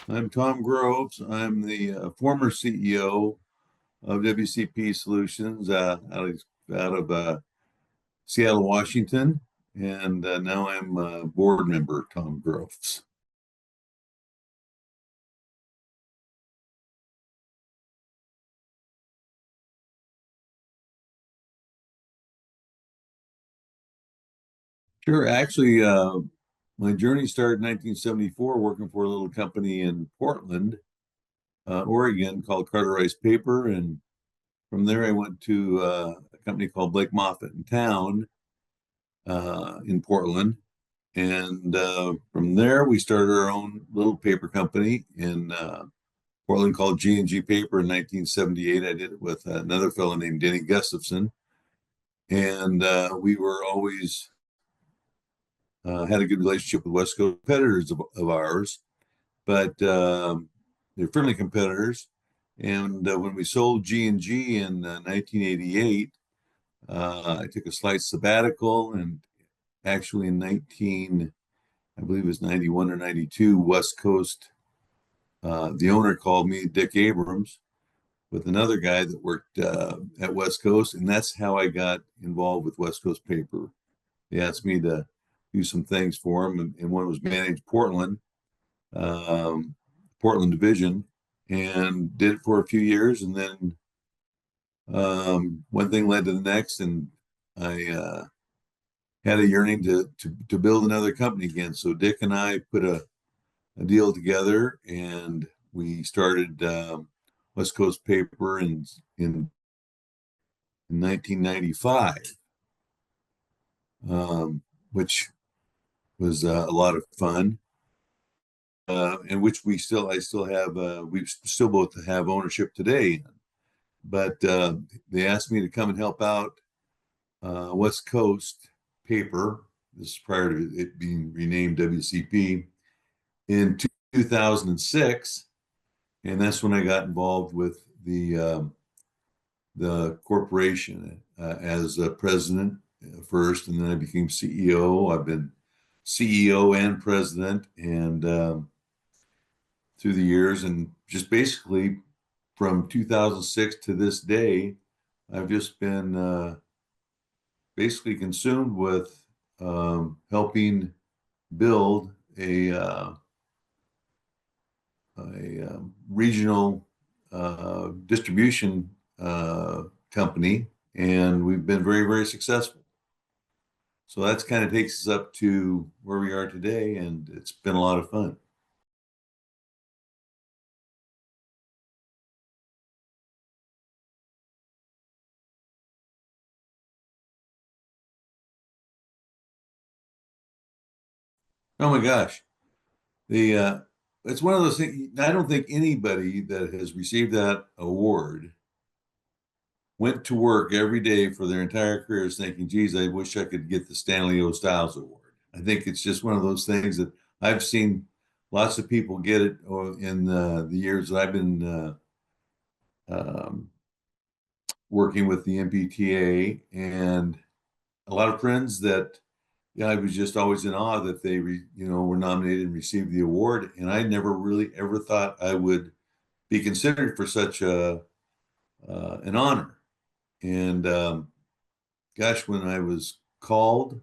I'm Tom Groves. I'm the former CEO of WCP Solutions out of Seattle, Washington, and now I'm a board member, Tom Groves. Sure. Actually, my journey started in 1974 working for a little company in Portland, Oregon called Carter Rice Paper. And from there, I went to a company called Blake Moffitt in town in Portland. And from there, we started our own little paper company in Portland called G&G Paper in 1978. I did it with another fellow named Denny Gustafson. And we were always had a good relationship with West Coast competitors of ours, but they're friendly competitors. And when we sold G&G in 1988, I took a slight sabbatical, and actually in I believe it was 91 or 92, West Coast, the owner called me, Dick Abrams, with another guy that worked at West Coast, and that's how I got involved with West Coast Paper. They asked me to do some things for them, and one was manage Portland, Portland division, and did it for a few years, and then one thing led to the next, and I had a yearning to build another company again. So Dick and I put a deal together, and we started West Coast Paper in 1995, which was a lot of fun, and which I still have. We still both have ownership today. But they asked me to come and help out West Coast Paper. This is prior to it being renamed WCP in 2006, and that's when I got involved with the corporation as president first, and then I became CEO. I've been CEO and president, and through the years, and just basically from 2006 to this day, I've just been basically consumed with helping build a regional distribution company, and we've been very, very successful. So that's kind of takes us up to where we are today, and it's been a lot of fun. Oh my gosh. The It's one of those things. I don't think anybody that has received that award went to work every day for their entire careers thinking, geez, I wish I could get the Stanley O Styles Award. I think it's just one of those things that I've seen lots of people get it in the years that I've been working with the NPTA, and a lot of friends that, yeah, I was just always in awe that they were nominated and received the award, and I never really ever thought I would be considered for such an honor. And gosh, when I was called,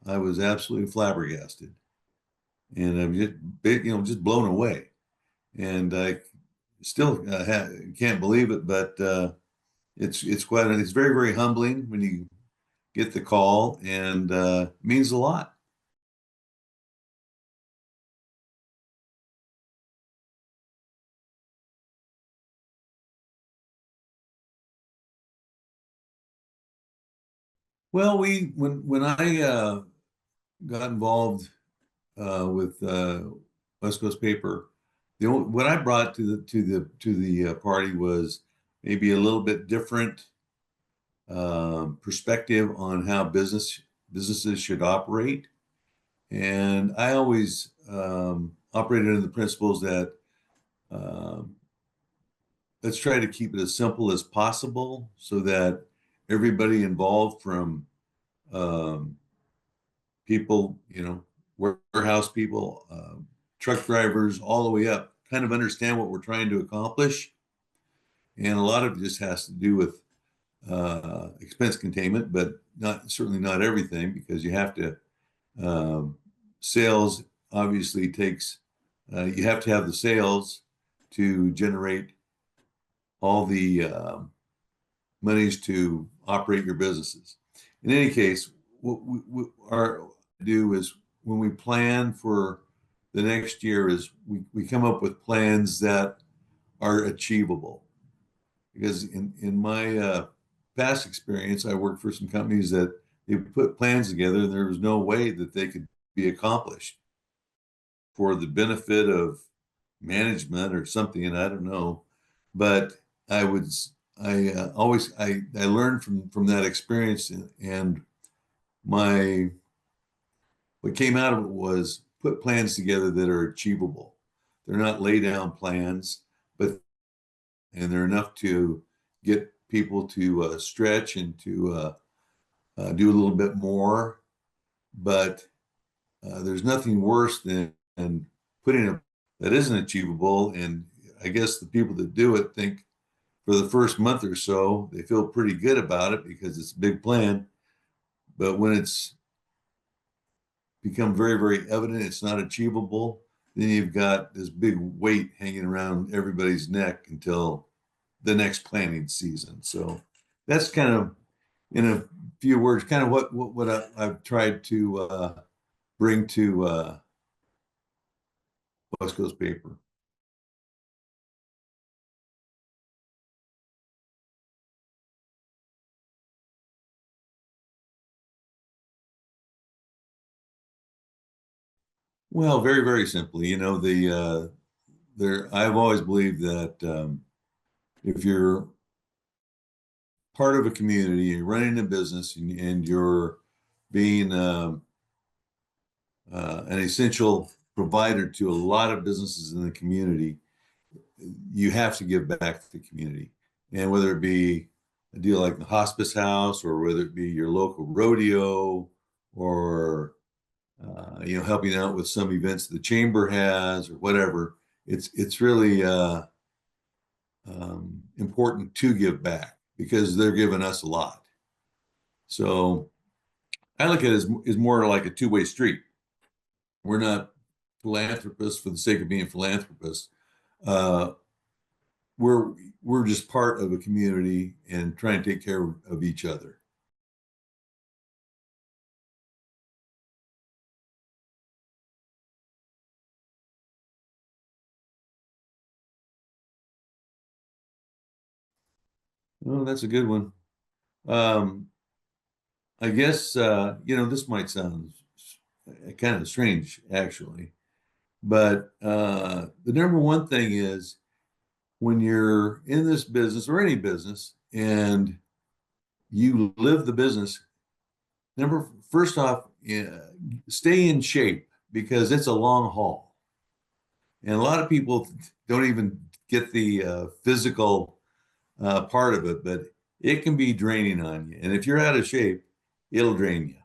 I was absolutely flabbergasted, and I'm just blown away. And I still can't believe it, but it's very, very humbling when you get the call, and means a lot. Well, when I got involved with West Coast Paper, what I brought to the party was maybe a little bit different perspective on how businesses should operate, and I always operated under the principles that um, let's try to keep it as simple as possible so that everybody involved, from um, people, warehouse people, truck drivers, all the way up kind of understand what we're trying to accomplish. And a lot of it just has to do with expense containment, but certainly not everything, because you have to, sales obviously takes, you have to have the sales to generate all the monies to operate your businesses. In any case, what we do is, when we plan for the next year, is we come up with plans that are achievable. Because in my past experience, I worked for some companies that they put plans together and there was no way that they could be accomplished for the benefit of management or something, and I don't know. But I would, I learned from that experience, and my what came out of it was put plans together that are achievable. They're not lay down plans, but and they're enough to get people to stretch and to do a little bit more. But there's nothing worse than putting a that isn't achievable. And I guess the people that do it think for the first month or so, they feel pretty good about it because it's a big plan. But when it's become very, very evident it's not achievable, then you've got this big weight hanging around everybody's neck until the next planning season. So that's kind of, in a few words, kind of what I've tried to bring to West Coast Paper. Well, very, very simply, I've always believed that if you're part of a community, you're running a business, and you're being an essential provider to a lot of businesses in the community, you have to give back to the community. And whether it be a deal like the hospice house, or whether it be your local rodeo, or helping out with some events the chamber has, or whatever, it's really important to give back, because they're giving us a lot. So I look at it as more like a two-way street. We're not philanthropists for the sake of being philanthropists. Uh, we're just part of a community and trying to take care of each other. Oh, that's a good one. Um, I guess this might sound kind of strange, actually, but the number one thing is, when you're in this business, or any business, and you live the business, first off, stay in shape, because it's a long haul. And a lot of people don't even get the physical part of it, but it can be draining on you. And if you're out of shape, it'll drain you.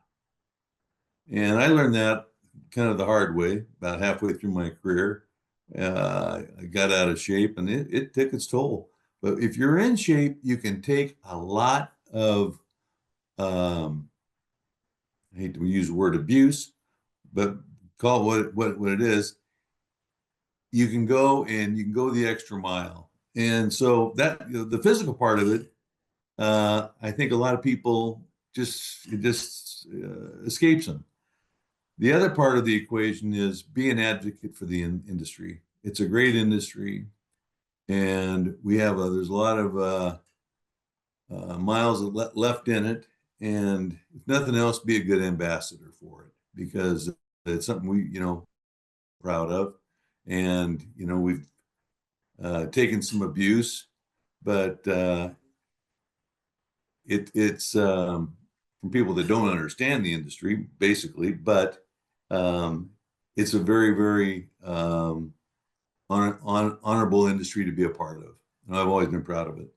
And I learned that kind of the hard way about halfway through my career. I got out of shape, and it took its toll. But if you're in shape, you can take a lot of, I hate to use the word abuse, but call it what it is. You can go the extra mile. And so that, the physical part of it, I think a lot of people just escapes them. The other part of the equation is be an advocate for the industry. It's a great industry, and there's a lot of miles left in it. And if nothing else, be a good ambassador for it, because it's something we, proud of. And, we've taken some abuse, but it's from people that don't understand the industry, basically. But it's a very, very honorable industry to be a part of. And I've always been proud of it.